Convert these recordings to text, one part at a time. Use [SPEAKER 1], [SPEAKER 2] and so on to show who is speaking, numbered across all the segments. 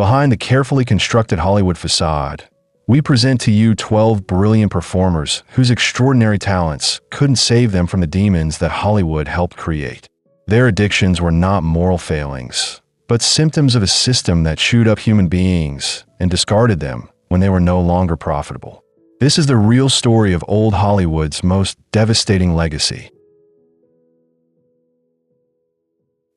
[SPEAKER 1] Behind the carefully constructed Hollywood facade, we present to you 12 brilliant performers whose extraordinary talents couldn't save them from the demons that Hollywood helped create. Their addictions were not moral failings, but symptoms of a system that chewed up human beings and discarded them when they were no longer profitable. This is the real story of old Hollywood's most devastating legacy.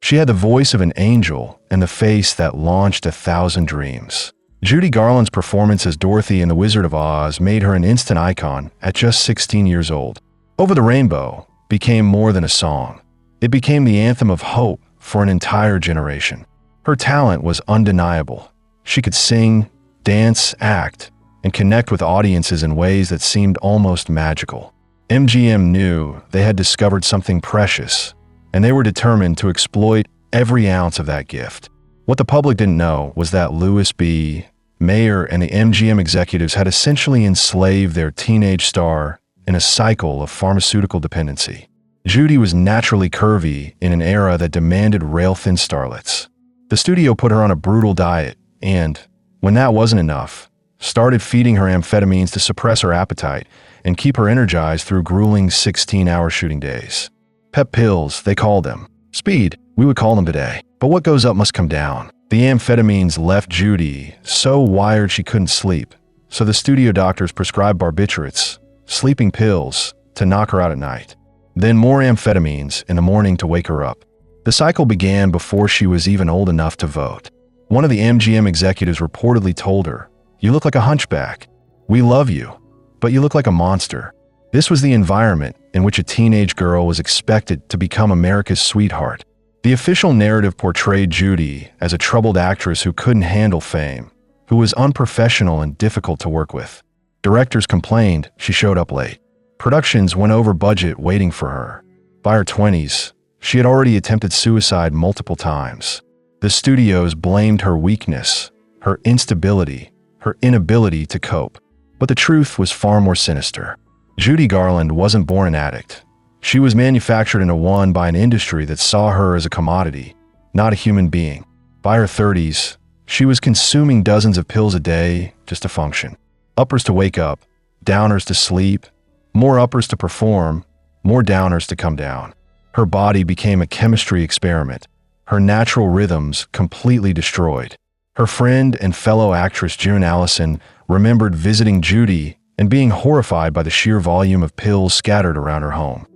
[SPEAKER 1] She had the voice of an angel and the face that launched 1,000 dreams. Judy Garland's performance as Dorothy in The Wizard of Oz made her an instant icon at just 16 years old. Over the Rainbow became more than a song. It became the anthem of hope for an entire generation. Her talent was undeniable. She could sing, dance, act, and connect with audiences in ways that seemed almost magical. MGM knew they had discovered something precious, and they were determined to exploit every ounce of that gift. What the public didn't know was that Louis B. Mayer and the MGM executives had essentially enslaved their teenage star in a cycle of pharmaceutical dependency. Judy was naturally curvy in an era that demanded rail-thin starlets. The studio put her on a brutal diet and, when that wasn't enough, started feeding her amphetamines to suppress her appetite and keep her energized through grueling 16-hour shooting days. Pep pills, they called them. Speed, we would call them today. But what goes up must come down. The amphetamines left Judy so wired she couldn't sleep, so the studio doctors prescribed barbiturates, sleeping pills, to knock her out at night. Then more amphetamines in the morning to wake her up. The cycle began before she was even old enough to vote. One of the MGM executives reportedly told her, "You look like a hunchback. We love you, but you look like a monster." This was the environment in which a teenage girl was expected to become America's sweetheart. The official narrative portrayed Judy as a troubled actress who couldn't handle fame, who was unprofessional and difficult to work with. Directors complained she showed up late. Productions went over budget waiting for her. By her 20s, she had already attempted suicide multiple times. The studios blamed her weakness, her instability, her inability to cope. But the truth was far more sinister. Judy Garland wasn't born an addict. She was manufactured into one by an industry that saw her as a commodity, not a human being. By her 30s, she was consuming dozens of pills a day just to function. Uppers to wake up, downers to sleep, more uppers to perform, more downers to come down. Her body became a chemistry experiment, her natural rhythms completely destroyed. Her friend and fellow actress June Allison remembered visiting Judy and being horrified by the sheer volume of pills scattered around her home.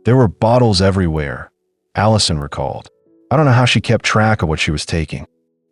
[SPEAKER 1] There were bottles everywhere, Allison recalled. I don't know how she kept track of what she was taking.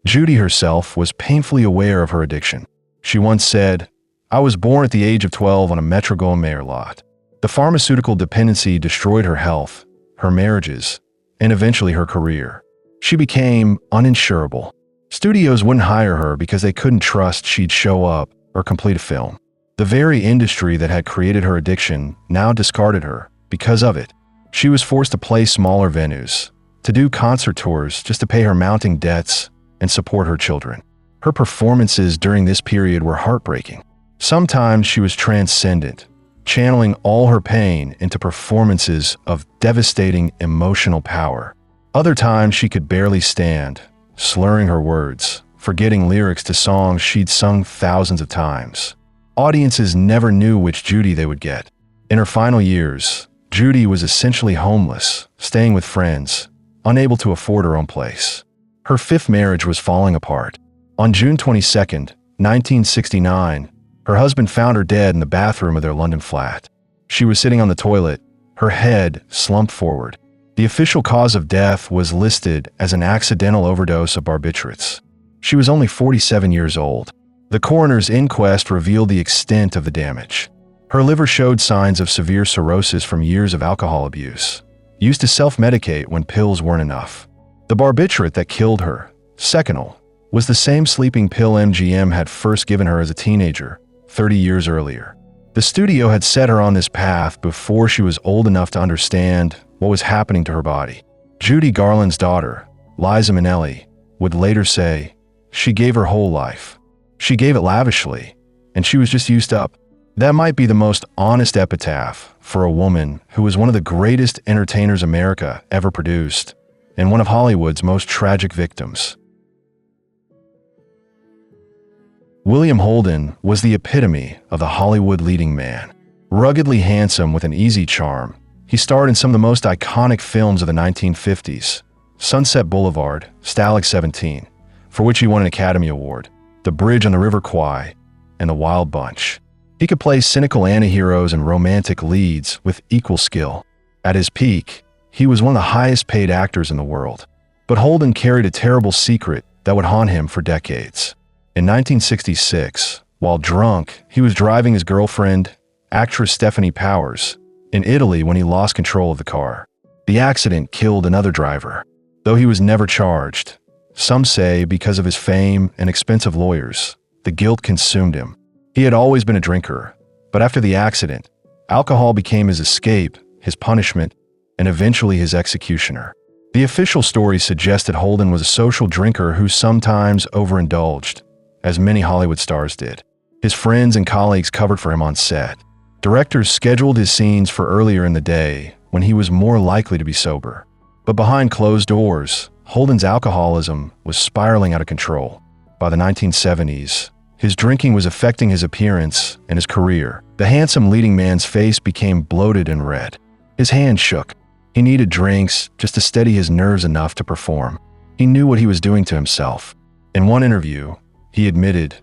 [SPEAKER 1] Judy herself was painfully aware of her addiction. She once said, "I was born at the age of 12 on a Metro-Goldwyn lot." The pharmaceutical dependency destroyed her health, her marriages, and eventually her career. She became uninsurable. Studios wouldn't hire her because they couldn't trust she'd show up or complete a film. The very industry that had created her addiction now discarded her because of it. She was forced to play smaller venues, to do concert tours just to pay her mounting debts and support her children. Her performances during this period were heartbreaking. Sometimes she was transcendent, channeling all her pain into performances of devastating emotional power. Other times she could barely stand, slurring her words, forgetting lyrics to songs she'd sung thousands of times. Audiences never knew which Judy they would get. In her final years, Judy was essentially homeless, staying with friends, unable to afford her own place. Her fifth marriage was falling apart. On June 22, 1969, her husband found her dead in the bathroom of their London flat. She was sitting on the toilet, her head slumped forward. The official cause of death was listed as an accidental overdose of barbiturates. She was only 47 years old. The coroner's inquest revealed the extent of the damage. Her liver showed signs of severe cirrhosis from years of alcohol abuse, used to self-medicate when pills weren't enough. The barbiturate that killed her, Seconal, was the same sleeping pill MGM had first given her as a teenager, 30 years earlier. The studio had set her on this path before she was old enough to understand what was happening to her body. Judy Garland's daughter, Liza Minnelli, would later say, "She gave her whole life. She gave it lavishly, and she was just used up." That might be the most honest epitaph for a woman who was one of the greatest entertainers America ever produced, and one of Hollywood's most tragic victims. William Holden was the epitome of the Hollywood leading man. Ruggedly handsome with an easy charm, he starred in some of the most iconic films of the 1950s: Sunset Boulevard, Stalag 17, for which he won an Academy Award, The Bridge on the River Kwai, and The Wild Bunch. He could play cynical antiheroes and romantic leads with equal skill. At his peak, he was one of the highest paid actors in the world. But Holden carried a terrible secret that would haunt him for decades. In 1966, while drunk, he was driving his girlfriend, actress Stephanie Powers, in Italy when he lost control of the car. The accident killed another driver, though he was never charged. Some say because of his fame and expensive lawyers, the guilt consumed him. He had always been a drinker, but after the accident, alcohol became his escape, his punishment, and eventually his executioner. The official story suggested Holden was a social drinker who sometimes overindulged, as many Hollywood stars did. His friends and colleagues covered for him on set. Directors scheduled his scenes for earlier in the day when he was more likely to be sober. But behind closed doors, Holden's alcoholism was spiraling out of control. By the 1970s, his drinking was affecting his appearance and his career. The handsome leading man's face became bloated and red. His hands shook. He needed drinks just to steady his nerves enough to perform. He knew what he was doing to himself. In one interview, he admitted,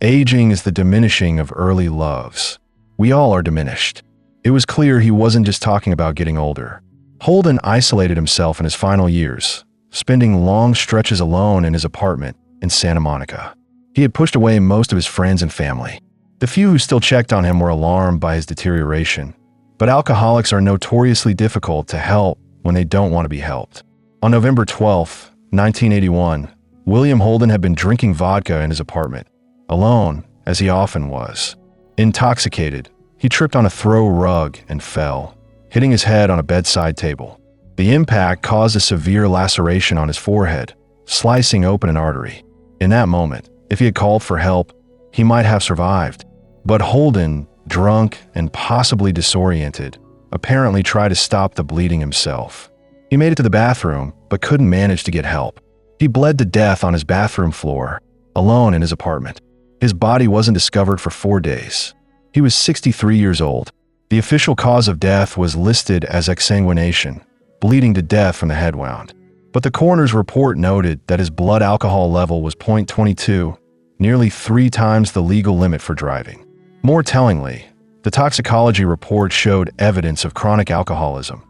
[SPEAKER 1] "Aging is the diminishing of early loves. We all are diminished." It was clear he wasn't just talking about getting older. Holden isolated himself in his final years, spending long stretches alone in his apartment in Santa Monica. He had pushed away most of his friends and family. The few who still checked on him were alarmed by his deterioration. But alcoholics are notoriously difficult to help when they don't want to be helped. On November 12, 1981, William Holden had been drinking vodka in his apartment, alone, as he often was. Intoxicated, he tripped on a throw rug and fell, hitting his head on a bedside table. The impact caused a severe laceration on his forehead, slicing open an artery. In that moment, if he had called for help, he might have survived. But Holden, drunk and possibly disoriented, apparently tried to stop the bleeding himself. He made it to the bathroom, but couldn't manage to get help. He bled to death on his bathroom floor, alone in his apartment. His body wasn't discovered for 4 days. He was 63 years old. The official cause of death was listed as exsanguination, bleeding to death from the head wound. But the coroner's report noted that his blood alcohol level was 0.22, nearly 3 times the legal limit for driving. More tellingly, the toxicology report showed evidence of chronic alcoholism,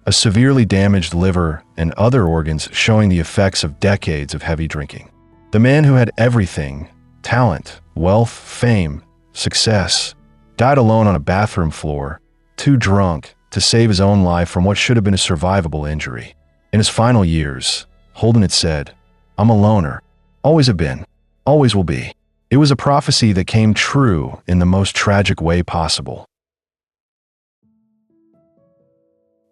[SPEAKER 1] a severely damaged liver and other organs showing the effects of decades of heavy drinking. The man who had everything, talent, wealth, fame, success, died alone on a bathroom floor, too drunk to save his own life from what should have been a survivable injury. In his final years, Holden had said, "I'm a loner. Always have been. Always will be." It was a prophecy that came true in the most tragic way possible.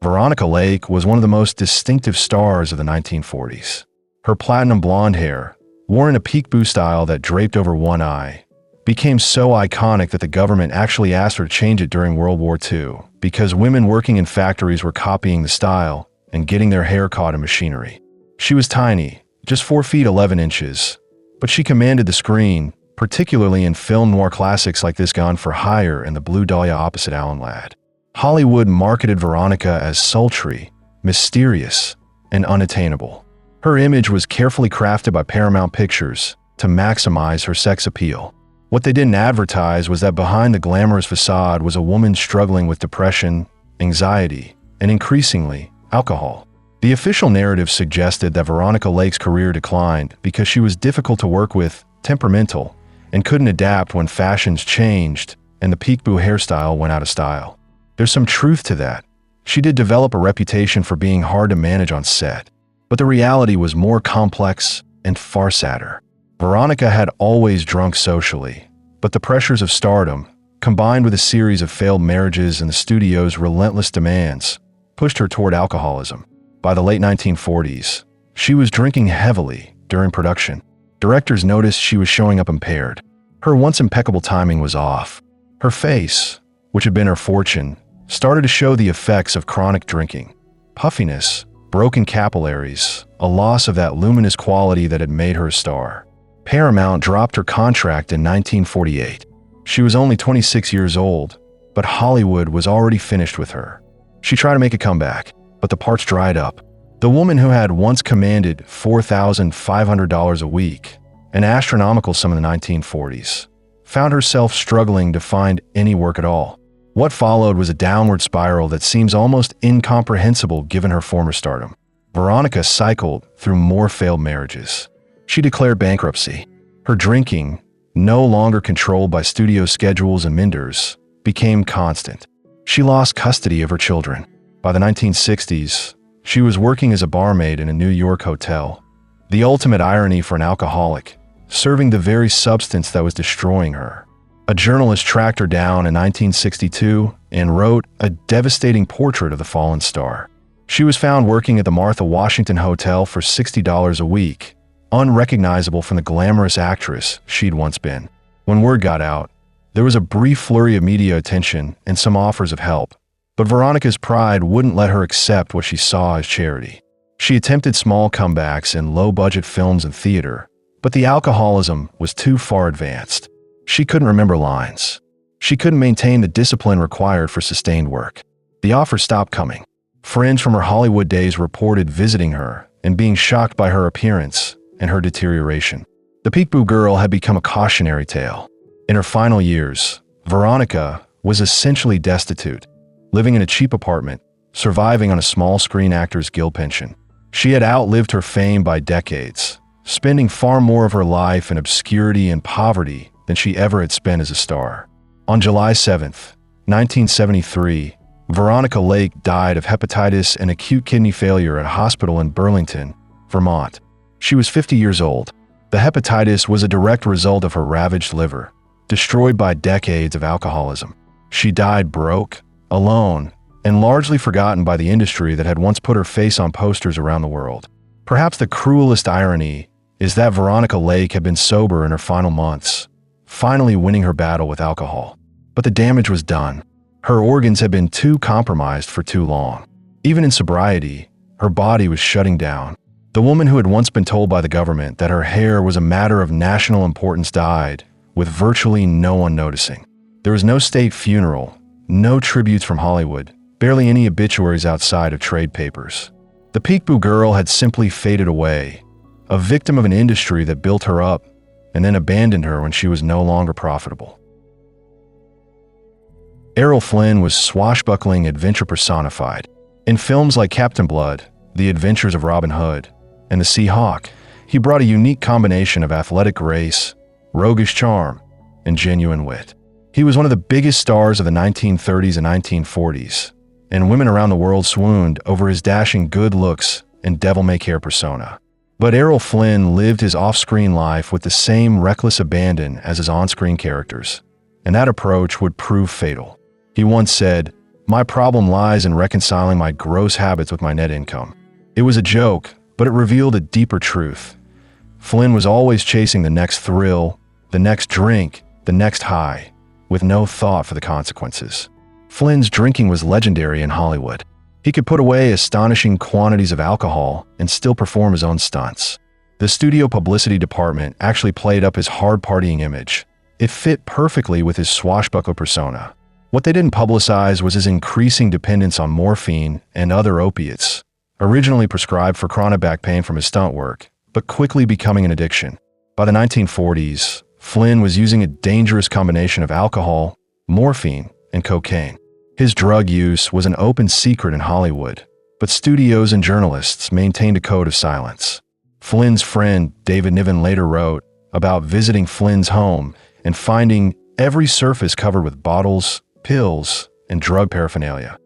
[SPEAKER 1] Veronica Lake was one of the most distinctive stars of the 1940s. Her platinum blonde hair, worn in a peekaboo style that draped over one eye, became so iconic that the government actually asked her to change it during World War II because women working in factories were copying the style and getting their hair caught in machinery. She was tiny, just 4 feet 11 inches, but she commanded the screen, particularly in film noir classics like This Gone for Hire and The Blue Dahlia opposite Alan Ladd. Hollywood marketed Veronica as sultry, mysterious, and unattainable. Her image was carefully crafted by Paramount Pictures to maximize her sex appeal. What they didn't advertise was that behind the glamorous facade was a woman struggling with depression, anxiety, and increasingly, alcohol. The official narrative suggested that Veronica Lake's career declined because she was difficult to work with, temperamental, and couldn't adapt when fashions changed and the peekaboo hairstyle went out of style. There's some truth to that. She did develop a reputation for being hard to manage on set, but the reality was more complex and far sadder. Veronica had always drunk socially, but the pressures of stardom, combined with a series of failed marriages and the studio's relentless demands, pushed her toward alcoholism. By the late 1940s, she was drinking heavily during production. Directors noticed she was showing up impaired. Her once impeccable timing was off. Her face, which had been her fortune, started to show the effects of chronic drinking. Puffiness, broken capillaries, a loss of that luminous quality that had made her a star. Paramount dropped her contract in 1948. She was only 26 years old, but Hollywood was already finished with her. She tried to make a comeback, but the parts dried up. The woman who had once commanded $4,500 a week, an astronomical sum in the 1940s, found herself struggling to find any work at all. What followed was a downward spiral that seems almost incomprehensible given her former stardom. Veronica cycled through more failed marriages. She declared bankruptcy. Her drinking, no longer controlled by studio schedules and minders, became constant. She lost custody of her children. By the 1960s, she was working as a barmaid in a New York hotel. The ultimate irony for an alcoholic, serving the very substance that was destroying her. A journalist tracked her down in 1962 and wrote a devastating portrait of the fallen star. She was found working at the Martha Washington Hotel for $60 a week, unrecognizable from the glamorous actress she'd once been. When word got out, there was a brief flurry of media attention and some offers of help. But Veronica's pride wouldn't let her accept what she saw as charity. She attempted small comebacks in low-budget films and theater, but the alcoholism was too far advanced. She couldn't remember lines. She couldn't maintain the discipline required for sustained work. The offers stopped coming. Friends from her Hollywood days reported visiting her and being shocked by her appearance and her deterioration. The Peekaboo Girl had become a cautionary tale. In her final years, Veronica was essentially destitute, living in a cheap apartment, surviving on a small Screen Actors Guild pension. She had outlived her fame by decades, spending far more of her life in obscurity and poverty than she ever had spent as a star. On July 7, 1973, Veronica Lake died of hepatitis and acute kidney failure at a hospital in Burlington, Vermont. She was 50 years old. The hepatitis was a direct result of her ravaged liver, destroyed by decades of alcoholism. She died broke, alone, and largely forgotten by the industry that had once put her face on posters around the world. Perhaps the cruelest irony is that Veronica Lake had been sober in her final months, finally winning her battle with alcohol. But the damage was done. Her organs had been too compromised for too long. Even in sobriety, her body was shutting down. The woman who had once been told by the government that her hair was a matter of national importance died, with virtually no one noticing. There was no state funeral, no tributes from Hollywood, barely any obituaries outside of trade papers. The Peekaboo Girl had simply faded away, a victim of an industry that built her up and then abandoned her when she was no longer profitable. Errol Flynn was swashbuckling adventure personified. In films like Captain Blood, The Adventures of Robin Hood, and The Sea Hawk, he brought a unique combination of athletic grace, roguish charm, and genuine wit. He was one of the biggest stars of the 1930s and 1940s, and women around the world swooned over his dashing good looks and devil-may-care persona. But Errol Flynn lived his off-screen life with the same reckless abandon as his on-screen characters, and that approach would prove fatal. He once said, "My problem lies in reconciling my gross habits with my net income." It was a joke, but it revealed a deeper truth. Flynn was always chasing the next thrill, the next drink, the next high, with no thought for the consequences. Flynn's drinking was legendary in Hollywood. He could put away astonishing quantities of alcohol and still perform his own stunts. The studio publicity department actually played up his hard-partying image. It fit perfectly with his swashbuckler persona. What they didn't publicize was his increasing dependence on morphine and other opiates, originally prescribed for chronic back pain from his stunt work, but quickly becoming an addiction. By the 1940s, Flynn was using a dangerous combination of alcohol, morphine, and cocaine. His drug use was an open secret in Hollywood, but studios and journalists maintained a code of silence. Flynn's friend David Niven later wrote about visiting Flynn's home and finding every surface covered with bottles, pills, and drug paraphernalia.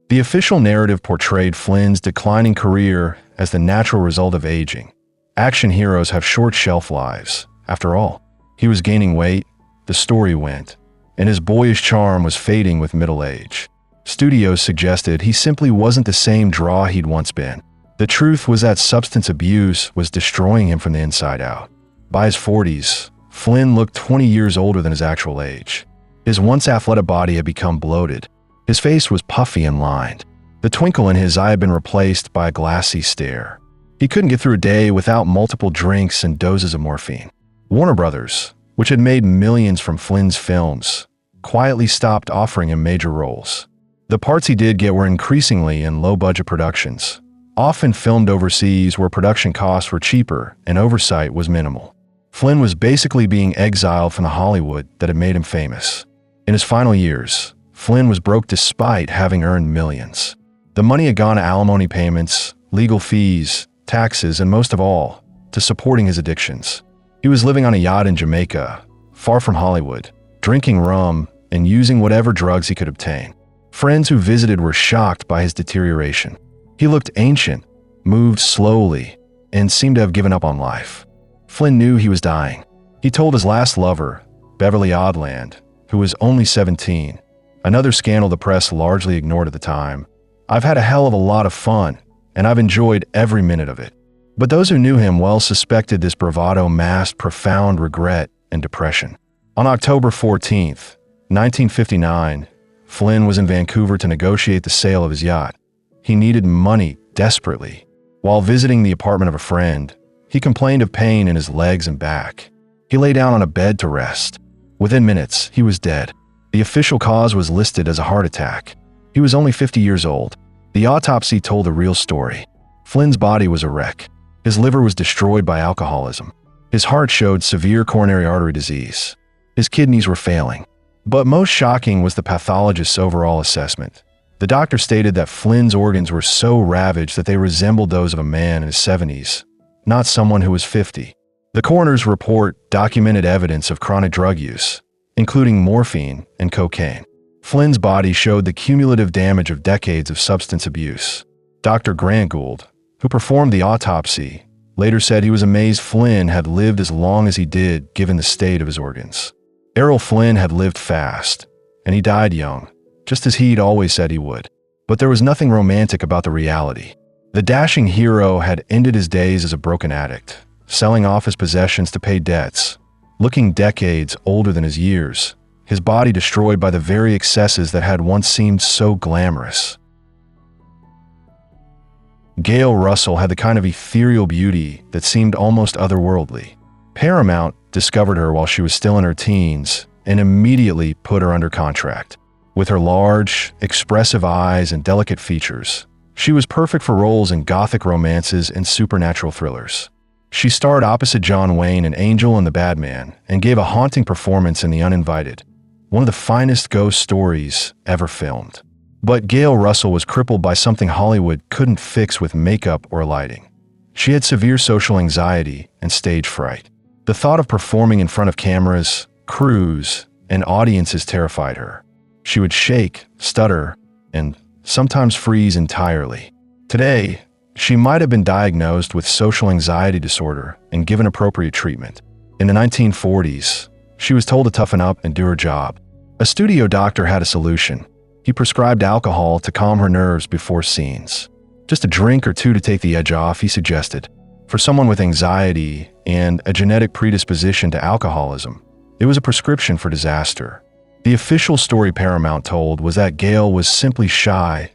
[SPEAKER 1] The official narrative portrayed Flynn's declining career as the natural result of aging. Action heroes have short shelf lives, after all. He was gaining weight, the story went, and his boyish charm was fading with middle age. Studios suggested he simply wasn't the same draw he'd once been. The truth was that substance abuse was destroying him from the inside out. By his 40s, Flynn looked 20 years older than his actual age. His once athletic body had become bloated. His face was puffy and lined. The twinkle in his eye had been replaced by a glassy stare. He couldn't get through a day without multiple drinks and doses of morphine. Warner Brothers, which had made millions from Flynn's films, quietly stopped offering him major roles. The parts he did get were increasingly in low-budget productions, often filmed overseas where production costs were cheaper and oversight was minimal. Flynn was basically being exiled from the Hollywood that had made him famous. In his final years, Flynn was broke despite having earned millions. The money had gone to alimony payments, legal fees, taxes, and most of all, to supporting his addictions. He was living on a yacht in Jamaica, far from Hollywood, drinking rum and using whatever drugs he could obtain. Friends who visited were shocked by his deterioration. He looked ancient, moved slowly, and seemed to have given up on life. Flynn knew he was dying. He told his last lover, Beverly Odland, who was only 17, another scandal the press largely ignored at the time, "I've had a hell of a lot of fun, and I've enjoyed every minute of it." But those who knew him well suspected this bravado masked profound regret and depression. On October 14th, 1959, Flynn was in Vancouver to negotiate the sale of his yacht. He needed money desperately. While visiting the apartment of a friend, he complained of pain in his legs and back. He lay down on a bed to rest. Within minutes, he was dead. The official cause was listed as a heart attack. He was only 50 years old. The autopsy told the real story. Flynn's body was a wreck. His liver was destroyed by alcoholism. His heart showed severe coronary artery disease. His kidneys were failing. But most shocking was the pathologist's overall assessment. The doctor stated that Flynn's organs were so ravaged that they resembled those of a man in his 70s, not someone who was 50. The coroner's report documented evidence of chronic drug use, including morphine and cocaine. Flynn's body showed the cumulative damage of decades of substance abuse. Dr. Grant Gould, who performed the autopsy, later said he was amazed Flynn had lived as long as he did given the state of his organs. Errol Flynn had lived fast, and he died young, just as he'd always said he would. But there was nothing romantic about the reality. The dashing hero had ended his days as a broken addict, selling off his possessions to pay debts, looking decades older than his years, his body destroyed by the very excesses that had once seemed so glamorous. Gail Russell had the kind of ethereal beauty that seemed almost otherworldly. Paramount discovered her while she was still in her teens and immediately put her under contract. With her large, expressive eyes and delicate features, she was perfect for roles in gothic romances and supernatural thrillers. She starred opposite John Wayne in Angel and the Bad Man and gave a haunting performance in The Uninvited, one of the finest ghost stories ever filmed. But Gail Russell was crippled by something Hollywood couldn't fix with makeup or lighting. She had severe social anxiety and stage fright. The thought of performing in front of cameras, crews, and audiences terrified her. She would shake, stutter, and sometimes freeze entirely. Today, she might have been diagnosed with social anxiety disorder and given appropriate treatment. In the 1940s, she was told to toughen up and do her job. A studio doctor had a solution. He prescribed alcohol to calm her nerves before scenes. Just a drink or two to take the edge off, he suggested. For someone with anxiety and a genetic predisposition to alcoholism, it was a prescription for disaster. The official story Paramount told was that Gail was simply shy,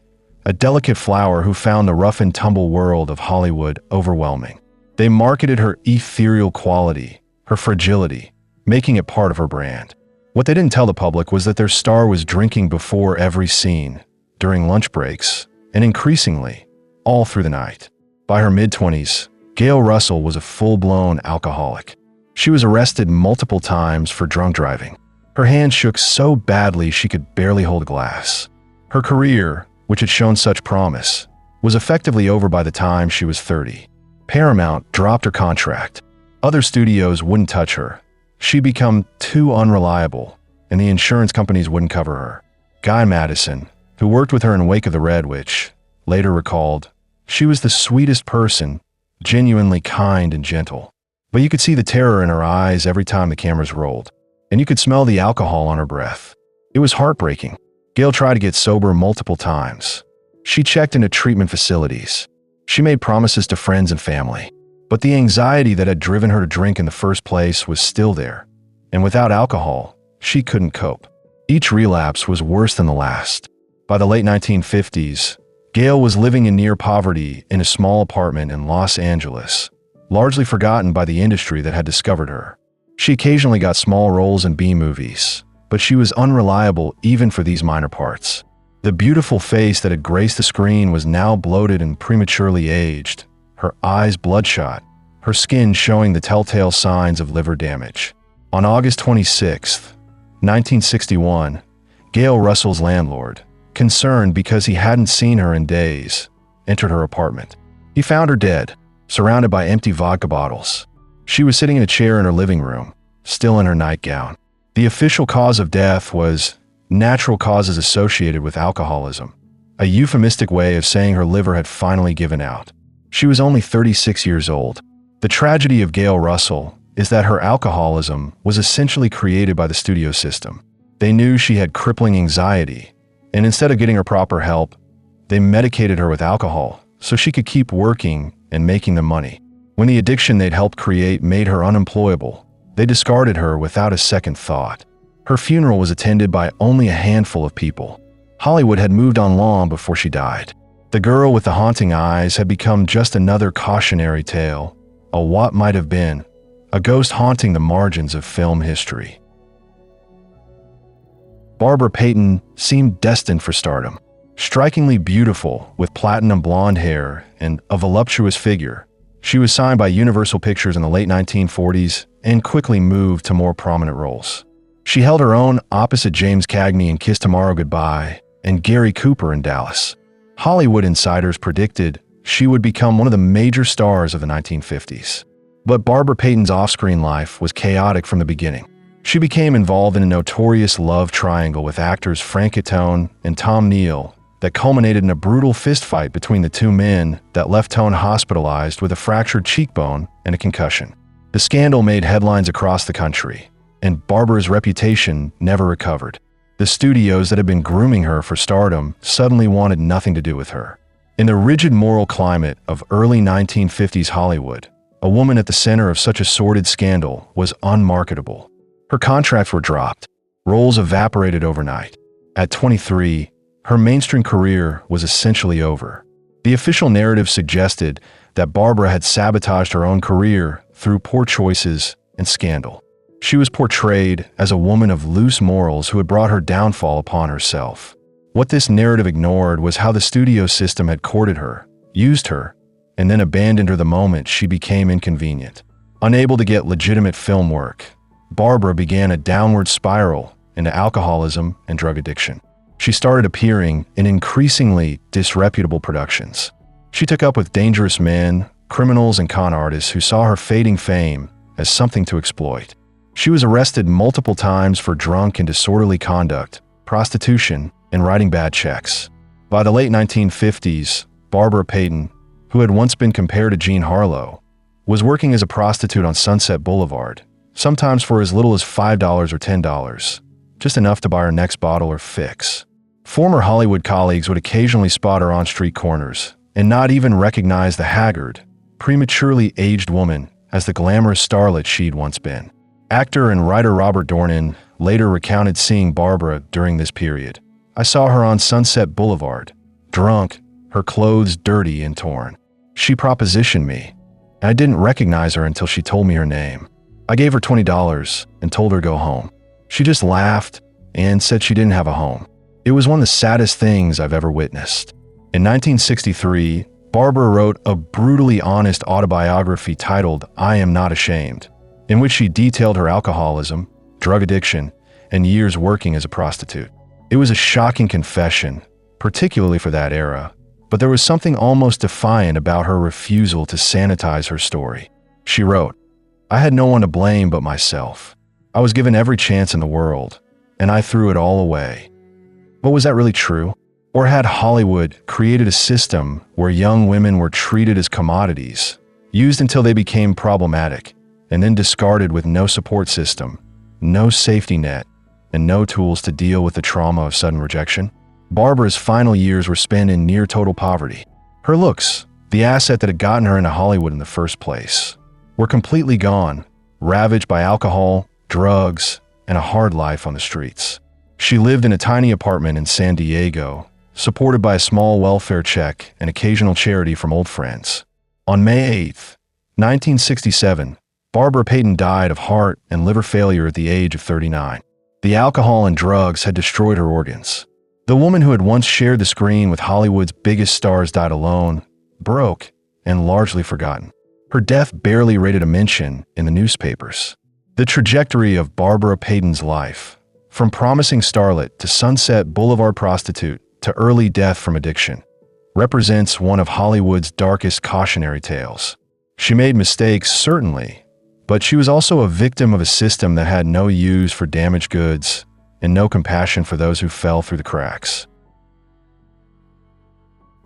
[SPEAKER 1] a delicate flower who found the rough and tumble world of Hollywood overwhelming. They marketed her ethereal quality, her fragility, making it part of her brand. What they didn't tell the public was that their star was drinking before every scene, during lunch breaks, and increasingly, all through the night. By her mid-20s, Gail Russell was a full-blown alcoholic. She was arrested multiple times for drunk driving. Her hands shook so badly she could barely hold a glass. Her career, which had shown such promise, was effectively over by the time she was 30. Paramount dropped her contract. Other studios wouldn't touch her. She'd become too unreliable, and the insurance companies wouldn't cover her. Guy Madison, who worked with her in Wake of the Red Witch, later recalled, "She was the sweetest person, genuinely kind and gentle. But you could see the terror in her eyes every time the cameras rolled, and you could smell the alcohol on her breath. It was heartbreaking." Gail tried to get sober multiple times. She checked into treatment facilities. She made promises to friends and family. But the anxiety that had driven her to drink in the first place was still there. And without alcohol, she couldn't cope. Each relapse was worse than the last. By the late 1950s, Gail was living in near poverty in a small apartment in Los Angeles, largely forgotten by the industry that had discovered her. She occasionally got small roles in B movies, but she was unreliable even for these minor parts. The beautiful face that had graced the screen was now bloated and prematurely aged, her eyes bloodshot, her skin showing the telltale signs of liver damage. On August 26, 1961, Gail Russell's landlord, concerned because he hadn't seen her in days, entered her apartment. He found her dead, surrounded by empty vodka bottles. She was sitting in a chair in her living room, still in her nightgown. The official cause of death was natural causes associated with alcoholism, a euphemistic way of saying her liver had finally given out. She was only 36 years old. The tragedy of Gail Russell is that her alcoholism was essentially created by the studio system. They knew she had crippling anxiety, and instead of getting her proper help, they medicated her with alcohol so she could keep working and making the money. When the addiction they'd helped create made her unemployable, they discarded her without a second thought. Her funeral was attended by only a handful of people. Hollywood had moved on long before she died. The girl with the haunting eyes had become just another cautionary tale, a what might have been, a ghost haunting the margins of film history. Barbara Payton seemed destined for stardom. Strikingly beautiful, with platinum blonde hair and a voluptuous figure, she was signed by Universal Pictures in the late 1940s and quickly moved to more prominent roles. She held her own opposite James Cagney in Kiss Tomorrow Goodbye and Gary Cooper in Dallas. Hollywood insiders predicted she would become one of the major stars of the 1950s. But Barbara Payton's off-screen life was chaotic from the beginning. She became involved in a notorious love triangle with actors Frank Catone and Tom Neal that culminated in a brutal fistfight between the two men that left Tone hospitalized with a fractured cheekbone and a concussion. The scandal made headlines across the country, and Barbara's reputation never recovered. The studios that had been grooming her for stardom suddenly wanted nothing to do with her. In the rigid moral climate of early 1950s Hollywood, a woman at the center of such a sordid scandal was unmarketable. Her contracts were dropped. Roles evaporated overnight. At 23, her mainstream career was essentially over. The official narrative suggested that Barbara had sabotaged her own career through poor choices and scandal. She was portrayed as a woman of loose morals who had brought her downfall upon herself. What this narrative ignored was how the studio system had courted her, used her, and then abandoned her the moment she became inconvenient. Unable to get legitimate film work, Barbara began a downward spiral into alcoholism and drug addiction. She started appearing in increasingly disreputable productions. She took up with dangerous men, criminals, and con artists who saw her fading fame as something to exploit. She was arrested multiple times for drunk and disorderly conduct, prostitution, and writing bad checks. By the late 1950s, Barbara Payton, who had once been compared to Jean Harlow, was working as a prostitute on Sunset Boulevard, sometimes for as little as $5 or $10, just enough to buy her next bottle or fix. Former Hollywood colleagues would occasionally spot her on street corners and not even recognize the haggard, prematurely aged woman as the glamorous starlet she'd once been. Actor and writer Robert Dornan later recounted seeing Barbara during this period. "I saw her on Sunset Boulevard, drunk, her clothes dirty and torn. She propositioned me, and I didn't recognize her until she told me her name. I gave her $20 and told her to go home. She just laughed and said she didn't have a home. It was one of the saddest things I've ever witnessed." In 1963, Barbara wrote a brutally honest autobiography titled "I Am Not Ashamed," in which she detailed her alcoholism, drug addiction, and years working as a prostitute. It was a shocking confession, particularly for that era, but there was something almost defiant about her refusal to sanitize her story. She wrote, "I had no one to blame but myself. I was given every chance in the world, and I threw it all away." But was that really true? Or had Hollywood created a system where young women were treated as commodities, used until they became problematic, and then discarded with no support system, no safety net, and no tools to deal with the trauma of sudden rejection? Barbara's final years were spent in near total poverty. Her looks, the asset that had gotten her into Hollywood in the first place, were completely gone, ravaged by alcohol, drugs, and a hard life on the streets. She lived in a tiny apartment in San Diego, supported by a small welfare check and occasional charity from old friends. On May 8, 1967, Barbara Payton died of heart and liver failure at the age of 39. The alcohol and drugs had destroyed her organs. The woman who had once shared the screen with Hollywood's biggest stars died alone, broke, and largely forgotten. Her death barely rated a mention in the newspapers. The trajectory of Barbara Payton's life, from promising starlet to Sunset Boulevard prostitute to early death from addiction, represents one of Hollywood's darkest cautionary tales. She made mistakes, certainly, but she was also a victim of a system that had no use for damaged goods and no compassion for those who fell through the cracks.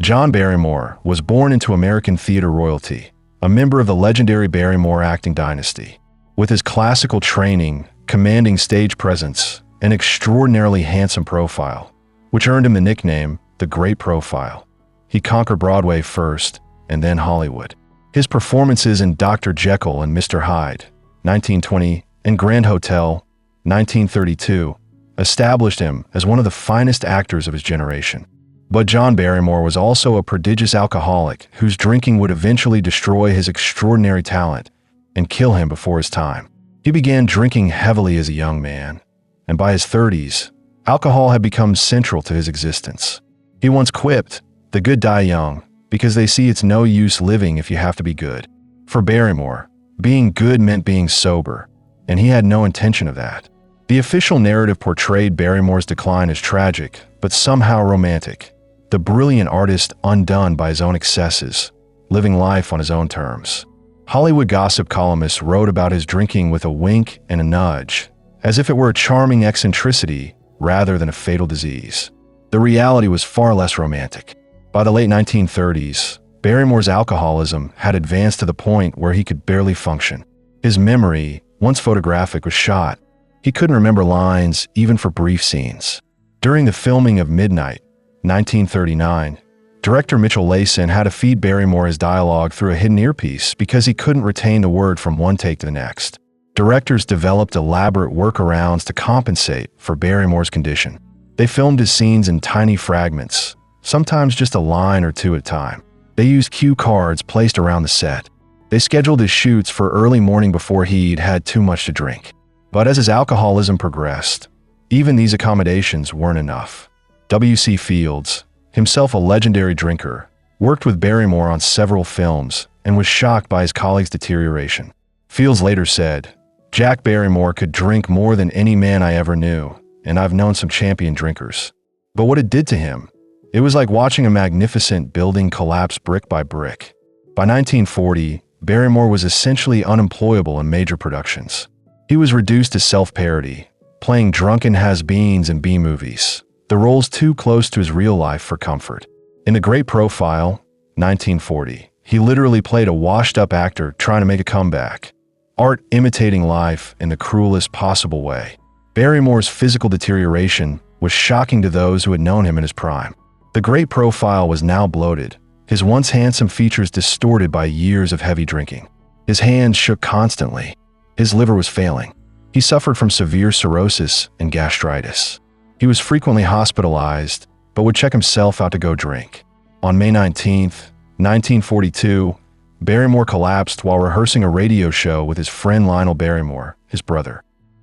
[SPEAKER 1] John Barrymore was born into American theater royalty, a member of the legendary Barrymore acting dynasty. With his classical training, commanding stage presence, and extraordinarily handsome profile, which earned him the nickname the Great Profile, he conquered Broadway first and then Hollywood. His performances in Dr. Jekyll and Mr. Hyde, 1920, and Grand Hotel, 1932, established him as one of the finest actors of his generation. But John Barrymore was also a prodigious alcoholic whose drinking would eventually destroy his extraordinary talent and kill him before his time. He began drinking heavily as a young man, and by his 30s, alcohol had become central to his existence. He once quipped, "The good die young, because they see it's no use living if you have to be good." For Barrymore, being good meant being sober, and he had no intention of that. The official narrative portrayed Barrymore's decline as tragic, but somehow romantic. The brilliant artist undone by his own excesses, living life on his own terms. Hollywood gossip columnists wrote about his drinking with a wink and a nudge, as if it were a charming eccentricity rather than a fatal disease. The reality was far less romantic. By the late 1930s, Barrymore's alcoholism had advanced to the point where he could barely function. His memory, once photographic, was shot. He couldn't remember lines, even for brief scenes. During the filming of Midnight, 1939, director Mitchell Layson had to feed Barrymore his dialogue through a hidden earpiece because he couldn't retain the word from one take to the next. Directors developed elaborate workarounds to compensate for Barrymore's condition. They filmed his scenes in tiny fragments, sometimes just a line or two at a time. They used cue cards placed around the set. They scheduled his shoots for early morning before he'd had too much to drink. But as his alcoholism progressed, even these accommodations weren't enough. W.C. Fields, himself a legendary drinker, worked with Barrymore on several films and was shocked by his colleagues' deterioration. Fields later said, "Jack Barrymore could drink more than any man I ever knew, and I've known some champion drinkers. But what it did to him, it was like watching a magnificent building collapse brick by brick." By 1940, Barrymore was essentially unemployable in major productions. He was reduced to self-parody, playing drunken has-beens in B-movies, the roles too close to his real life for comfort. In The Great Profile, 1940, he literally played a washed-up actor trying to make a comeback, art imitating life in the cruelest possible way. Barrymore's physical deterioration was shocking to those who had known him in his prime. The Great Profile was now bloated, his once handsome features distorted by years of heavy drinking. His hands shook constantly. His liver was failing. He suffered from severe cirrhosis and gastritis. He was frequently hospitalized, but would check himself out to go drink. On May 19, 1942, Barrymore collapsed while rehearsing a radio show with his friend Lionel Barrymore, his brother.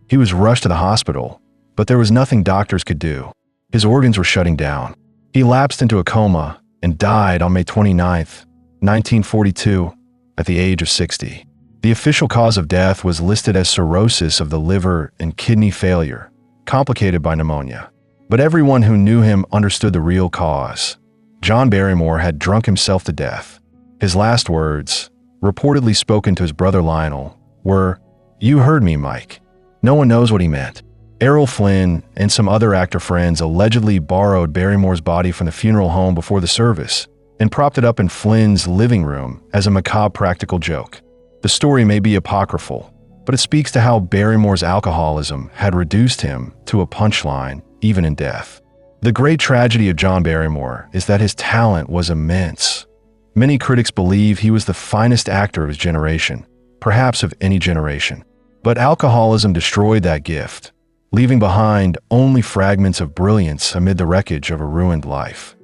[SPEAKER 1] He was rushed to the hospital, but there was nothing doctors could do. His organs were shutting down. He lapsed into a coma and died on May 29, 1942, at the age of 60. The official cause of death was listed as cirrhosis of the liver and kidney failure, complicated by pneumonia. But everyone who knew him understood the real cause. John Barrymore had drunk himself to death. His last words, reportedly spoken to his brother Lionel, were, "You heard me, Mike." No one knows what he meant. Errol Flynn and some other actor friends allegedly borrowed Barrymore's body from the funeral home before the service and propped it up in Flynn's living room as a macabre practical joke. The story may be apocryphal, but it speaks to how Barrymore's alcoholism had reduced him to a punchline, even in death. The great tragedy of John Barrymore is that his talent was immense. Many critics believe he was the finest actor of his generation, perhaps of any generation. But alcoholism destroyed that gift, leaving behind only fragments of brilliance amid the wreckage of a ruined life.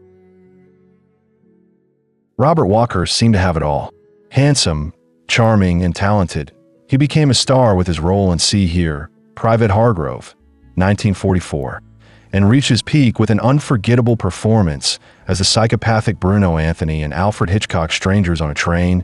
[SPEAKER 1] Robert Walker seemed to have it all. Handsome, charming, and talented, He became a star with his role in See Here, Private Hargrove, 1944, and reached his peak with an unforgettable performance as the psychopathic Bruno Anthony in Alfred Hitchcock's Strangers on a Train,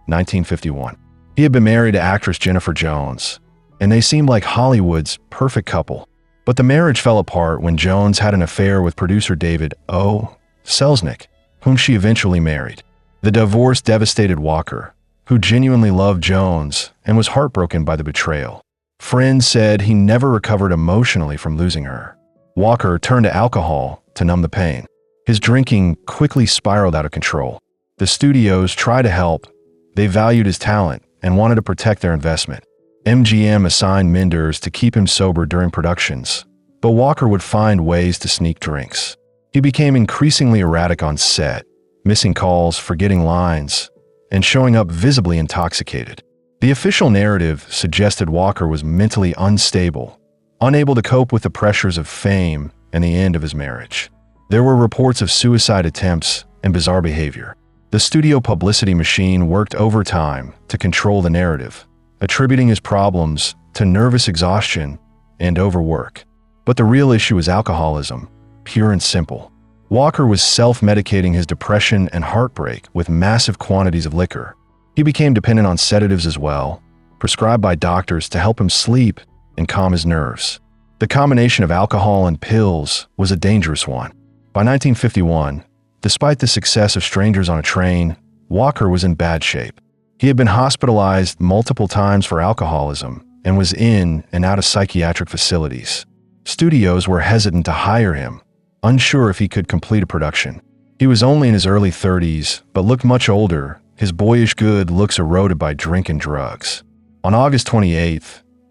[SPEAKER 1] 1951. He had been married to actress Jennifer Jones, and they seemed like Hollywood's perfect couple. But the marriage fell apart when Jones had an affair with producer David O. Selznick, whom she eventually married. The divorce devastated Walker, who genuinely loved Jones and was heartbroken by the betrayal. Friends said he never recovered emotionally from losing her. Walker turned to alcohol to numb the pain. His drinking quickly spiraled out of control. The studios tried to help. They valued his talent and wanted to protect their investment. MGM assigned Minders to keep him sober during productions, but Walker would find ways to sneak drinks. He became increasingly erratic on set, missing calls, forgetting lines, and showing up visibly intoxicated. The official narrative suggested Walker was mentally unstable, unable to cope with the pressures of fame and the end of his marriage. There were reports of suicide attempts and bizarre behavior. The studio publicity machine worked overtime to control the narrative, attributing his problems to nervous exhaustion and overwork. But the real issue was alcoholism, pure and simple. Walker was self-medicating his depression and heartbreak with massive quantities of liquor. He became dependent on sedatives as well, prescribed by doctors to help him sleep and calm his nerves. The combination of alcohol and pills was a dangerous one. By 1951, despite the success of Strangers on a Train, Walker was in bad shape. He had been hospitalized multiple times for alcoholism and was in and out of psychiatric facilities. Studios were hesitant to hire him, unsure if he could complete a production. He was only in his early 30s, but looked much older, his boyish good looks eroded by drink and drugs. On August 28,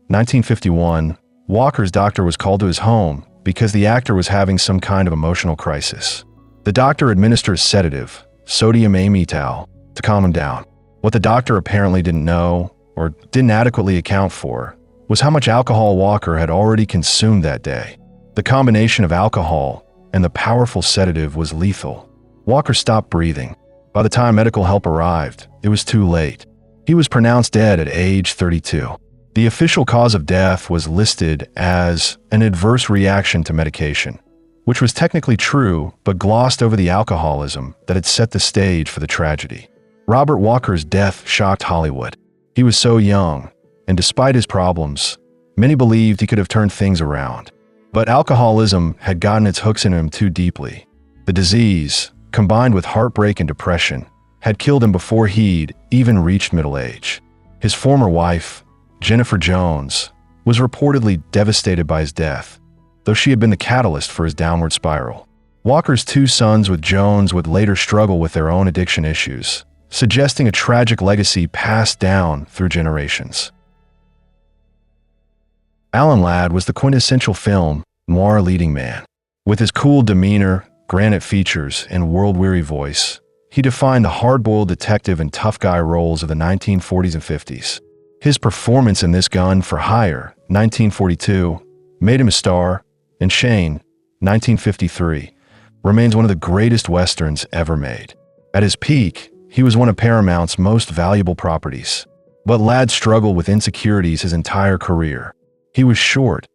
[SPEAKER 1] 1951, Walker's doctor was called to his home because the actor was having some kind of emotional crisis. The doctor administered a sedative, sodium amytal, to calm him down. What the doctor apparently didn't know, or didn't adequately account for, was how much alcohol Walker had already consumed that day. The combination of alcohol and the powerful sedative was lethal. Walker stopped breathing. By the time medical help arrived, it was too late. He was pronounced dead at age 32. The official cause of death was listed as an adverse reaction to medication, which was technically true but glossed over the alcoholism that had set the stage for the tragedy. Robert Walker's death shocked Hollywood. He was so young, and despite his problems, many believed he could have turned things around. But alcoholism had gotten its hooks in him too deeply. The disease, combined with heartbreak and depression, had killed him before he'd even reached middle age. His former wife, Jennifer Jones, was reportedly devastated by his death, though she had been the catalyst for his downward spiral. Walker's two sons with Jones would later struggle with their own addiction issues, suggesting a tragic legacy passed down through generations. Alan Ladd was the quintessential film noir leading man. With his cool demeanor, granite features, and world-weary voice, he defined the hard-boiled detective and tough guy roles of the 1940s and 50s. His performance in This Gun for Hire, 1942, made him a star, and Shane, 1953, remains one of the greatest westerns ever made. At his peak, he was one of Paramount's most valuable properties. But Ladd struggled with insecurities his entire career. He was short,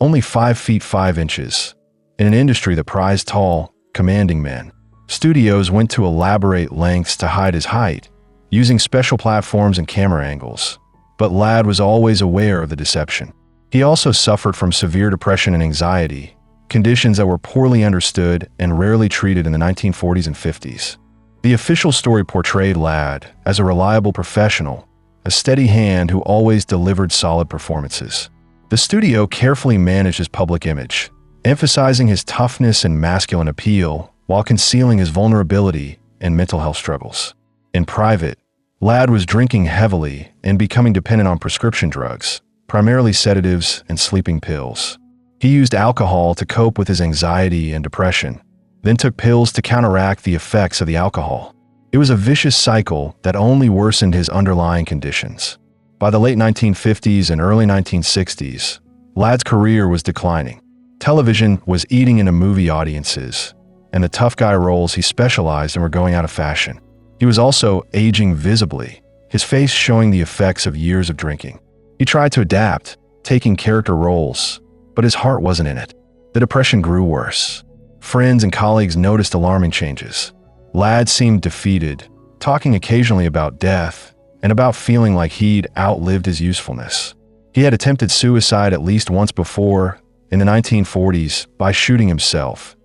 [SPEAKER 1] only 5 feet 5 inches, in an industry that prized tall, commanding men. Studios went to elaborate lengths to hide his height, using special platforms and camera angles. But Ladd was always aware of the deception. He also suffered from severe depression and anxiety, conditions that were poorly understood and rarely treated in the 1940s and 50s. The official story portrayed Ladd as a reliable professional, a steady hand who always delivered solid performances. The studio carefully managed his public image, emphasizing his toughness and masculine appeal while concealing his vulnerability and mental health struggles. In private, Ladd was drinking heavily and becoming dependent on prescription drugs, primarily sedatives and sleeping pills. He used alcohol to cope with his anxiety and depression, then took pills to counteract the effects of the alcohol. It was a vicious cycle that only worsened his underlying conditions. By the late 1950s and early 1960s, Ladd's career was declining. Television was eating into movie audiences, and the tough guy roles he specialized in were going out of fashion. He was also aging visibly. his face showing the effects of years of drinking. He tried to adapt, taking character roles, but his heart wasn't in it. The depression grew worse. Friends and colleagues noticed alarming changes. Ladd seemed defeated, talking occasionally about death and about feeling like he'd outlived his usefulness. He had attempted suicide at least once before, in the 1940s, by shooting himself,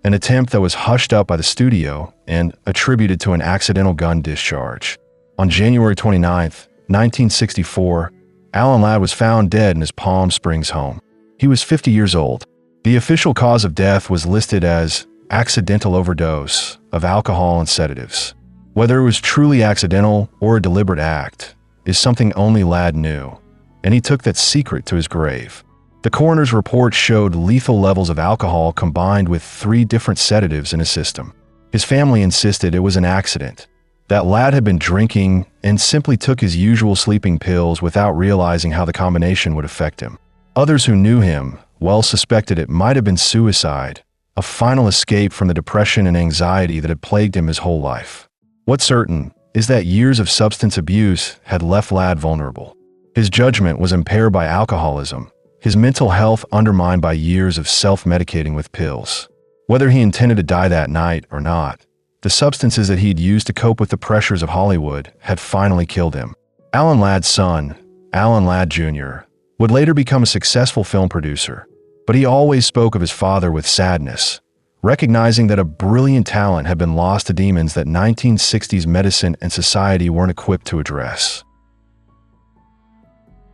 [SPEAKER 1] an attempt that was hushed up by the studio and attributed to an accidental gun discharge. On January 29, 1964, Alan Ladd was found dead in his Palm Springs home. He was 50 years old. The official cause of death was listed as accidental overdose of alcohol and sedatives. Whether it was truly accidental or a deliberate act is something only Ladd knew, and he took that secret to his grave. The coroner's report showed lethal levels of alcohol combined with 3 different sedatives in his system. His family insisted it was an accident, that Ladd had been drinking and simply took his usual sleeping pills without realizing how the combination would affect him. Others who knew him well suspected it might have been suicide, a final escape from the depression and anxiety that had plagued him his whole life. What's certain is that years of substance abuse had left Ladd vulnerable. His judgment was impaired by alcoholism, his mental health undermined by years of self-medicating with pills. Whether he intended to die that night or not, the substances that he'd used to cope with the pressures of Hollywood had finally killed him. Alan Ladd's son, Alan Ladd Jr., would later become a successful film producer, but he always spoke of his father with sadness, recognizing that a brilliant talent had been lost to demons that 1960s medicine and society weren't equipped to address.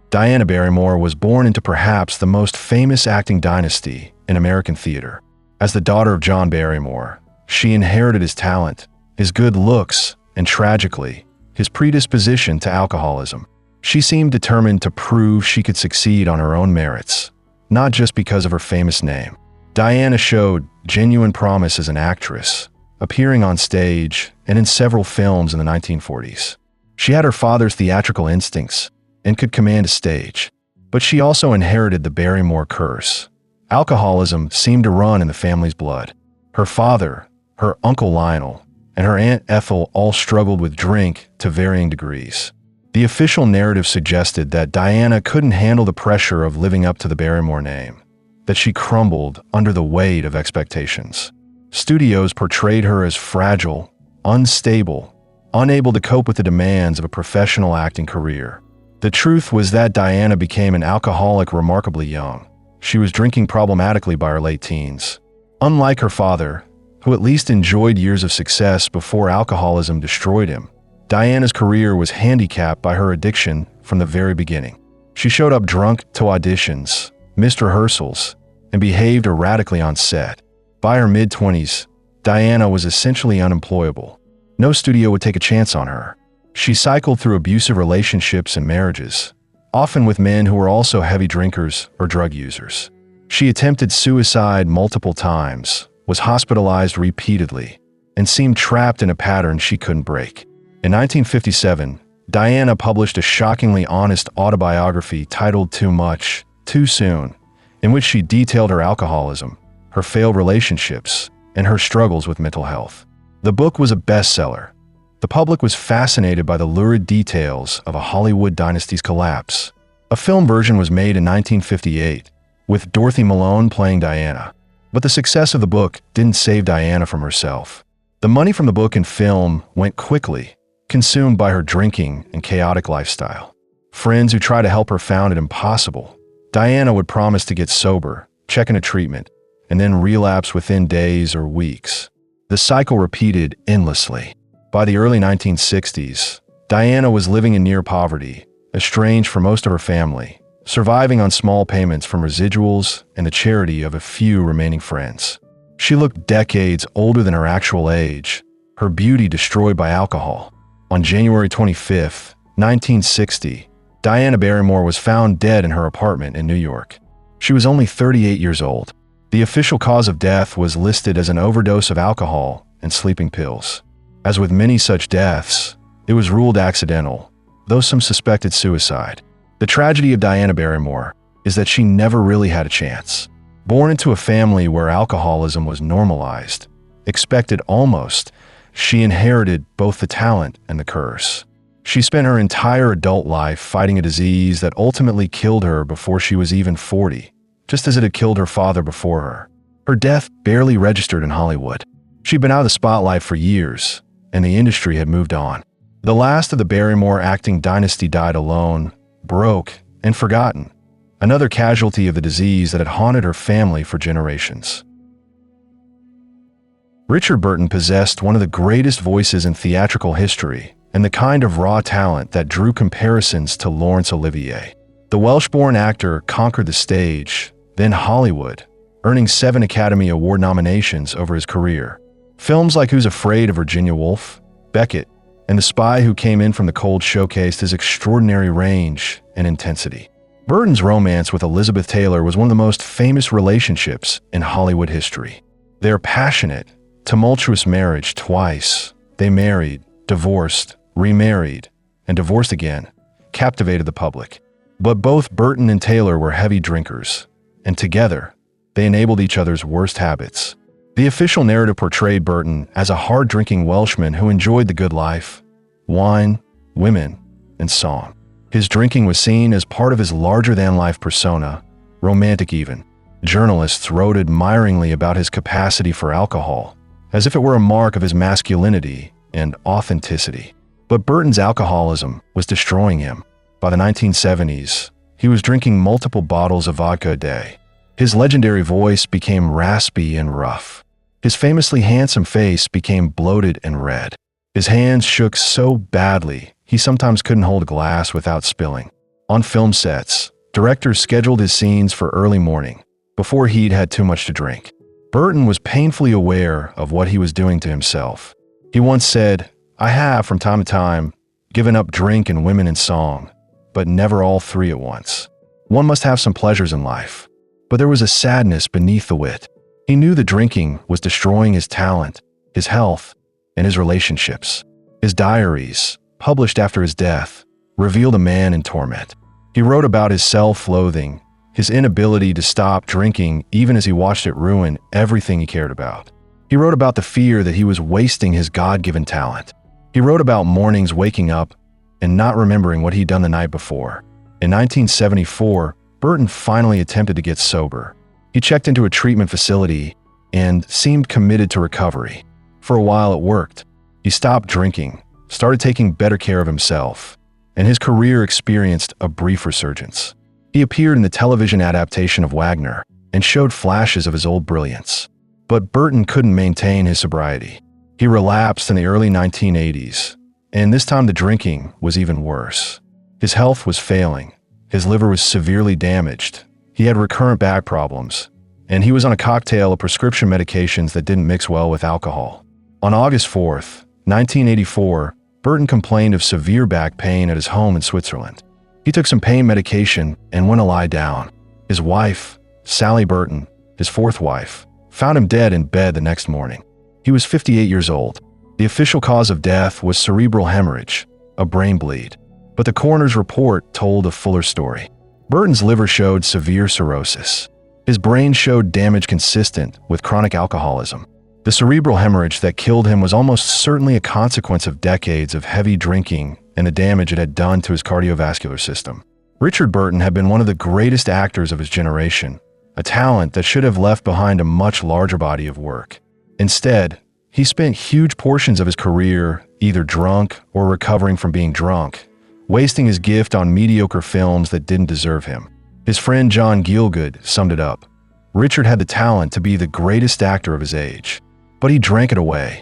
[SPEAKER 1] Diana Barrymore was born into perhaps the most famous acting dynasty in American theater. As the daughter of John Barrymore, she inherited his talent, his good looks, and tragically, his predisposition to alcoholism. She seemed determined to prove she could succeed on her own merits, not just because of her famous name. Diana showed genuine promise as an actress, appearing on stage and in several films in the 1940s. She had her father's theatrical instincts and could command a stage, but she also inherited the Barrymore curse. Alcoholism seemed to run in the family's blood. Her father, her Uncle Lionel, and her Aunt Ethel all struggled with drink to varying degrees. The official narrative suggested that Diana couldn't handle the pressure of living up to the Barrymore name, that she crumbled under the weight of expectations. Studios portrayed her as fragile, unstable, unable to cope with the demands of a professional acting career. The truth was that Diana became an alcoholic remarkably young. She was drinking problematically by her late teens. Unlike her father, who at least enjoyed years of success before alcoholism destroyed him, Diana's career was handicapped by her addiction from the very beginning. She showed up drunk to auditions, missed rehearsals, and behaved erratically on set. By her mid-20s, Diana was essentially unemployable. No studio would take a chance on her. She cycled through abusive relationships and marriages, often with men who were also heavy drinkers or drug users. She attempted suicide multiple times, was hospitalized repeatedly, and seemed trapped in a pattern she couldn't break. In 1957, Diana published a shockingly honest autobiography titled Too Much, Too Soon, in which she detailed her alcoholism, her failed relationships, and her struggles with mental health. The book was a bestseller. The public was fascinated by the lurid details of a Hollywood dynasty's collapse. A film version was made in 1958, with Dorothy Malone playing Diana. But the success of the book didn't save Diana from herself. The money from the book and film went quickly, consumed by her drinking and chaotic lifestyle. Friends who tried to help her found it impossible. Diana would promise to get sober, check into treatment, and then relapse within days or weeks. The cycle repeated endlessly. By the early 1960s, Diana was living in near poverty, estranged from most of her family, surviving on small payments from residuals and the charity of a few remaining friends. She looked decades older than her actual age, her beauty destroyed by alcohol. On January 25, 1960, Diana Barrymore was found dead in her apartment in New York. She was only 38 years old. The official cause of death was listed as an overdose of alcohol and sleeping pills. As with many such deaths, it was ruled accidental, though some suspected suicide. The tragedy of Diana Barrymore is that she never really had a chance. Born into a family where alcoholism was normalized, expected almost, she inherited both the talent and the curse. She spent her entire adult life fighting a disease that ultimately killed her before she was even 40, just as it had killed her father before her. Her death barely registered in Hollywood. She'd been out of the spotlight for years, and the industry had moved on. The last of the Barrymore acting dynasty died alone, broke, and forgotten, another casualty of the disease that had haunted her family for generations. Richard Burton possessed one of the greatest voices in theatrical history and the kind of raw talent that drew comparisons to Laurence Olivier. The Welsh-born actor conquered the stage, then Hollywood, earning 7 Academy Award nominations over his career. Films like Who's Afraid of Virginia Woolf, Beckett, and The Spy Who Came In From the Cold showcased his extraordinary range and intensity. Burton's romance with Elizabeth Taylor was one of the most famous relationships in Hollywood history. Their passionate, tumultuous marriage twice, they married, divorced, remarried, and divorced again, captivated the public. But both Burton and Taylor were heavy drinkers, and together, they enabled each other's worst habits. The official narrative portrayed Burton as a hard-drinking Welshman who enjoyed the good life, wine, women, and song. His drinking was seen as part of his larger-than-life persona, romantic even. Journalists wrote admiringly about his capacity for alcohol, as if it were a mark of his masculinity and authenticity. But Burton's alcoholism was destroying him. By the 1970s, he was drinking multiple bottles of vodka a day. His legendary voice became raspy and rough. His famously handsome face became bloated and red. His hands shook so badly, he sometimes couldn't hold a glass without spilling. On film sets, directors scheduled his scenes for early morning, before he'd had too much to drink. Burton was painfully aware of what he was doing to himself. He once said, "I have, from time to time, given up drink and women and song, but never all three at once. One must have some pleasures in life." But there was a sadness beneath the wit. He knew the drinking was destroying his talent, his health, and his relationships. His diaries, published after his death, revealed a man in torment. He wrote about his self-loathing, his inability to stop drinking even as he watched it ruin everything he cared about. He wrote about the fear that he was wasting his God-given talent. He wrote about mornings waking up and not remembering what he'd done the night before. In 1974, Burton finally attempted to get sober. He checked into a treatment facility and seemed committed to recovery. For a while it worked. He stopped drinking, started taking better care of himself, and his career experienced a brief resurgence. He appeared in the television adaptation of Wagner and showed flashes of his old brilliance. But Burton couldn't maintain his sobriety. He relapsed in the early 1980s, and this time the drinking was even worse. His health was failing. His liver was severely damaged. He had recurrent back problems, and he was on a cocktail of prescription medications that didn't mix well with alcohol. On August 4th, 1984, Burton complained of severe back pain at his home in Switzerland. He took some pain medication and went to lie down. His wife, Sally Burton, his fourth wife, found him dead in bed the next morning. He was 58 years old. The official cause of death was cerebral hemorrhage, a brain bleed. But the coroner's report told a fuller story. Burton's liver showed severe cirrhosis. His brain showed damage consistent with chronic alcoholism. The cerebral hemorrhage that killed him was almost certainly a consequence of decades of heavy drinking and the damage it had done to his cardiovascular system. Richard Burton had been one of the greatest actors of his generation, a talent that should have left behind a much larger body of work. Instead, he spent huge portions of his career either drunk or recovering from being drunk, wasting his gift on mediocre films that didn't deserve him. His friend John Gielgud summed it up. Richard had the talent to be the greatest actor of his age, but he drank it away.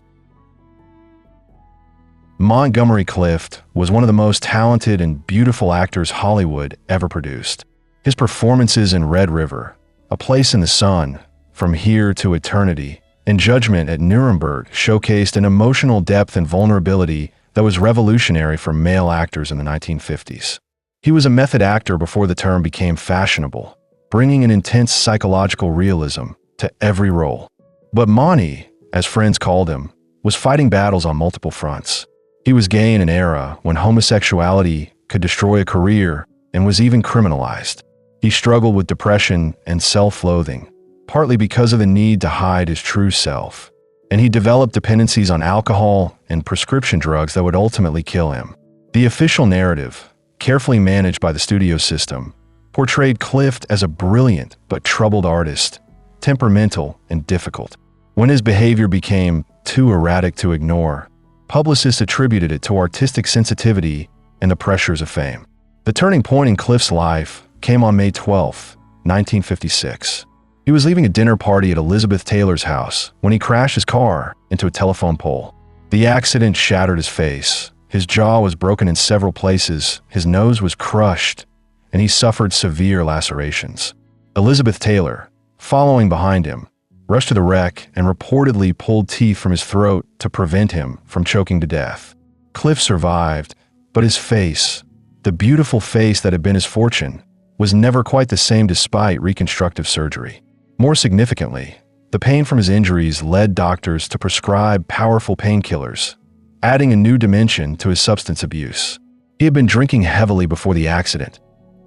[SPEAKER 1] Montgomery Clift was one of the most talented and beautiful actors Hollywood ever produced. His performances in Red River, A Place in the Sun, From Here to Eternity, and Judgment at Nuremberg showcased an emotional depth and vulnerability that was revolutionary for male actors in the 1950s. He was a method actor before the term became fashionable, bringing an intense psychological realism to every role. But Monty, as friends called him, was fighting battles on multiple fronts. He was gay in an era when homosexuality could destroy a career and was even criminalized. He struggled with depression and self-loathing, partly because of the need to hide his true self. And he developed dependencies on alcohol and prescription drugs that would ultimately kill him. The official narrative, carefully managed by the studio system, portrayed Clift as a brilliant but troubled artist, temperamental and difficult. When his behavior became too erratic to ignore, publicists attributed it to artistic sensitivity and the pressures of fame. The turning point in Clift's life came on May 12, 1956. He was leaving a dinner party at Elizabeth Taylor's house when he crashed his car into a telephone pole. The accident shattered his face. His jaw was broken in several places, his nose was crushed, and he suffered severe lacerations. Elizabeth Taylor, following behind him, rushed to the wreck and reportedly pulled teeth from his throat to prevent him from choking to death. Clift survived, but his face, the beautiful face that had been his fortune, was never quite the same despite reconstructive surgery. More significantly, the pain from his injuries led doctors to prescribe powerful painkillers, adding a new dimension to his substance abuse. He had been drinking heavily before the accident.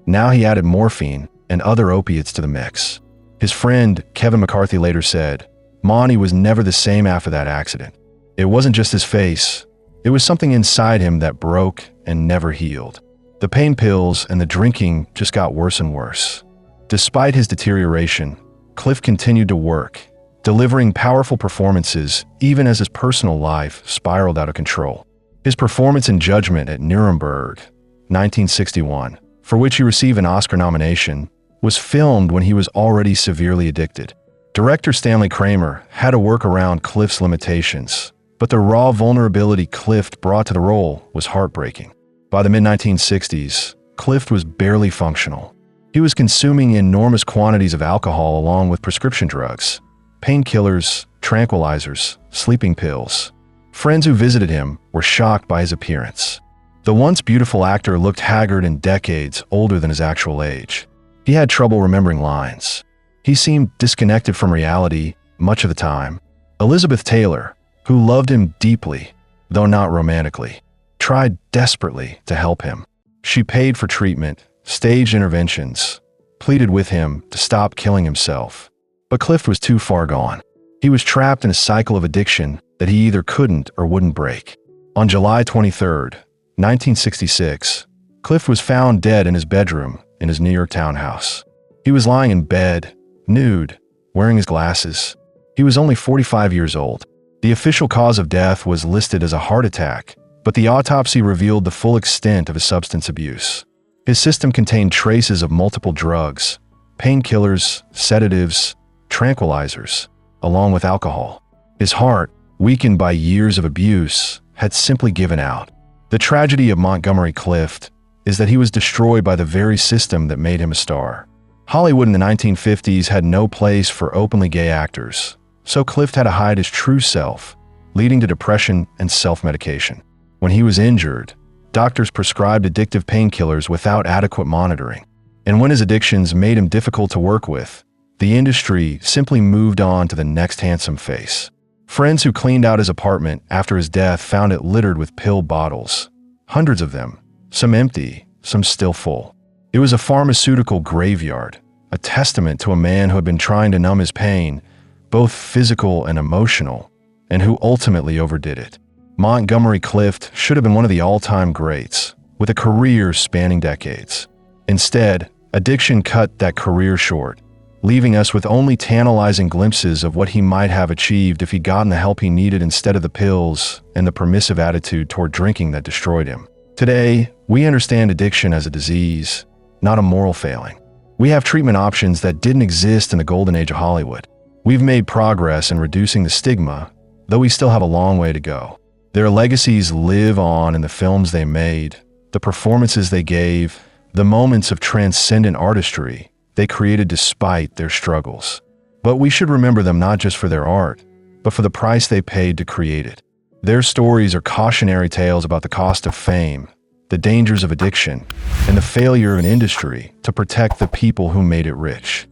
[SPEAKER 1] Now he added morphine and other opiates to the mix. His friend, Kevin McCarthy, later said, "Monty was never the same after that accident. It wasn't just his face. It was something inside him that broke and never healed." The pain pills and the drinking just got worse and worse. Despite his deterioration, Clift continued to work, delivering powerful performances even as his personal life spiraled out of control. His performance in Judgment at Nuremberg, 1961, for which he received an Oscar nomination, was filmed when he was already severely addicted. Director Stanley Kramer had to work around Clift's limitations, but the raw vulnerability Clift brought to the role was heartbreaking. By the mid-1960s, Clift was barely functional. He was consuming enormous quantities of alcohol along with prescription drugs, painkillers, tranquilizers, sleeping pills. Friends who visited him were shocked by his appearance. The once beautiful actor looked haggard and decades older than his actual age. He had trouble remembering lines. He seemed disconnected from reality much of the time. Elizabeth Taylor, who loved him deeply, though not romantically, tried desperately to help him. She paid for treatment, staged interventions, pleaded with him to stop killing himself. But Clift was too far gone. He was trapped in a cycle of addiction that he either couldn't or wouldn't break. On July 23, 1966, Clift was found dead in his bedroom in his New York townhouse. He was lying in bed, nude, wearing his glasses. He was only 45 years old. The official cause of death was listed as a heart attack, but the autopsy revealed the full extent of his substance abuse. His system contained traces of multiple drugs, painkillers, sedatives, tranquilizers, along with alcohol. His heart, weakened by years of abuse, had simply given out. The tragedy of Montgomery Clift is that he was destroyed by the very system that made him a star. Hollywood in the 1950s had no place for openly gay actors, so Clift had to hide his true self, leading to depression and self-medication. When he was injured, doctors prescribed addictive painkillers without adequate monitoring. And when his addictions made him difficult to work with, the industry simply moved on to the next handsome face. Friends who cleaned out his apartment after his death found it littered with pill bottles, hundreds of them, some empty, some still full. It was a pharmaceutical graveyard, a testament to a man who had been trying to numb his pain, both physical and emotional, and who ultimately overdid it. Montgomery Clift should have been one of the all-time greats, with a career spanning decades. Instead, addiction cut that career short, leaving us with only tantalizing glimpses of what he might have achieved if he'd gotten the help he needed instead of the pills and the permissive attitude toward drinking that destroyed him. Today, we understand addiction as a disease, not a moral failing. We have treatment options that didn't exist in the golden age of Hollywood. We've made progress in reducing the stigma, though we still have a long way to go. Their legacies live on in the films they made, the performances they gave, the moments of transcendent artistry they created despite their struggles. But we should remember them not just for their art, but for the price they paid to create it. Their stories are cautionary tales about the cost of fame, the dangers of addiction, and the failure of an industry to protect the people who made it rich.